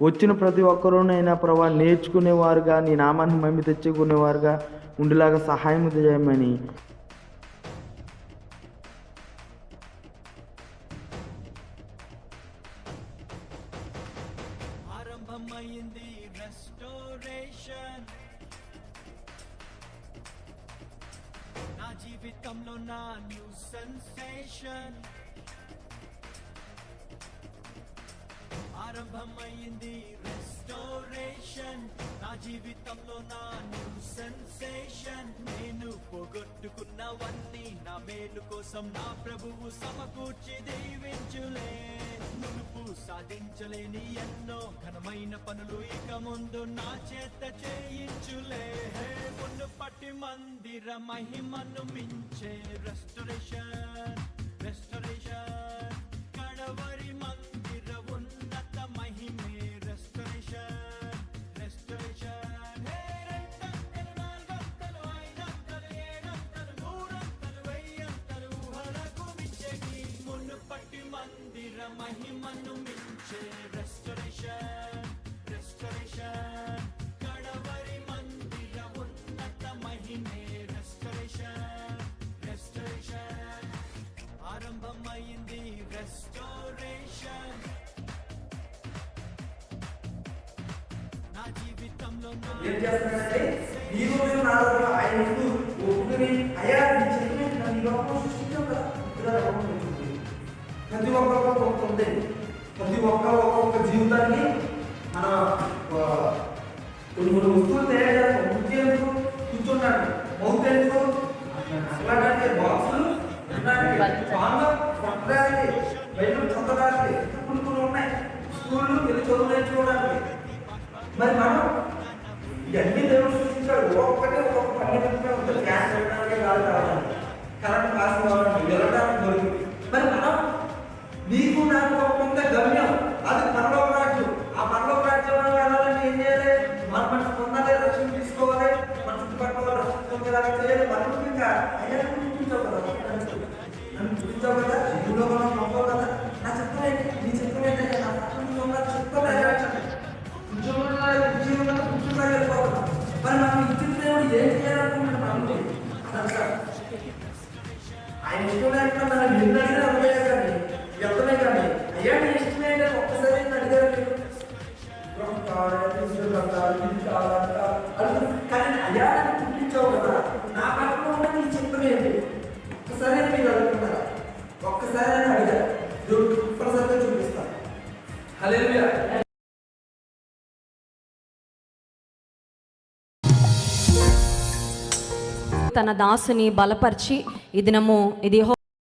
వచ్చిన ప్రతి ఒక్కరూనైనా ప్రభా నేర్చుకునేవారుగా, నీ నామాన్ని మహిమ తెచ్చుకునేవారుగా ఉండేలాగా సహాయం చేయమని ఆరంభమైంది రెస్టోరేషన్, నా జీవితంలో నా న్యూ సెన్సేషన్. ఆరంభమైంది రెస్టోరేషన్, నా జీవితంలో నా న్యూ సెన్సేషన్. నేను పోగొట్టుకున్నవన్నీ నా మేలు కోసం నా ప్రభువు సమకూర్చి దీవించులే. మునుపు సాధించలేని ఎన్నో ఘనమైన పనులు ఇక ముందు నా చేత చేయించులే. మునుపటి మందిర మహిమను మించే రెస్టోరేషన్, రెస్టోరేషన్. కడవరి మందిర ఉన్నత మహిమే రెస్టోరేషన్, రెస్టోరేషన్. రెండంతలు, నాలుగంతలు, ఐదంతలు, ఏడంతలు, నూరంతలు, వెయ్యంతలు ఊహలకు మించెని మునుపటి మందిర మహిమను మించే రెస్టోరేషన్, రెస్టోరేషన్. కడవరి మందిర ఉన్నత మహిమే రెస్టోరేషన్, రెస్టోరేషన్. ఆరంభమైంది రెస్టోరేషన్, నా జీవితంలో ఏం చేస్తున్నాడంటే ఈ రోజు నా రోజు ఆయన ముందు ఒప్పుకుని అయ్యా నీ చెప్పి నన్ను ఈ లోకంలో సృష్టించావు కదా, ఇలా లోకం ఉంటుంది. ప్రతి ఒక్కరికి ఒక్కొక్క ఉంది. ప్రతి ఒక్కొక్క జీవితాన్ని మన కొన్ని వస్తువులు తయారు చేస్తాం. బుద్ధి ఎందుకు కూర్చున్నాడు, మౌత్ ఎందుకు అలాంటి బాక్సులు కొట్టడానికి, బయట చదవడానికి కొన్ని ఉన్నాయి. స్కూళ్ళు వెళ్ళి చదువు నేర్చుకోవడానికి. మరి మనం ఇవన్నీ దేవుడు సృష్టించాడు. ఒక్కొక్కటి ఒక్కొక్క పని ఉంటుంది. గ్యాస్ పెట్టడానికి, గాలి రావడానికి, కరెంట్ పాస్ కావడానికి, వెళ్ళడానికి దొరికి. మరి మనం నీకు నాకు ఒక్కొక్క గమ్యం, అది పరలోక రాజ్యం. ఆ పరలోక రాజ్యంలో వెళ్ళాలంటే ఏం చేయాలి? మన పొందాలి, రక్షణ తీసుకోవాలి, మన చుట్టుపక్కల రక్షణ పొందేలాగా చేయాలి. మనం ఇంకా అయ్యా గుర్తించావు కదా, నన్ను గుర్తించావు కదా, జీవులో మనం పంపావు కదా, నా చెప్తాను నీ చెప్తాను నా పక్కన చెప్తాను మరి మనం ఇచ్చిన ఏం చేయాలనుకుంటున్నాం? ఆయన ఇష్టం లేకుండా మనం ఎన్ని అడిగినా అవ్వలేదు. కానీ వెళ్తనే కానీ అయ్యా నీ ఇష్టమే ఒక్కసారి అడిగారు కానీ అయ్యా గుర్తించావు కదా, నా పక్కన ఉన్న నీ చెప్పలేదు. ఒక్కసారి మీరు అడుగుతున్నారా? ఒక్కసారి అని అడిగారు. దేవుడు ఒక్కసారిగా చూపిస్తాను. హల్లెలూయా. తన దాసుని బలపరిచి ఈ దినము ఇది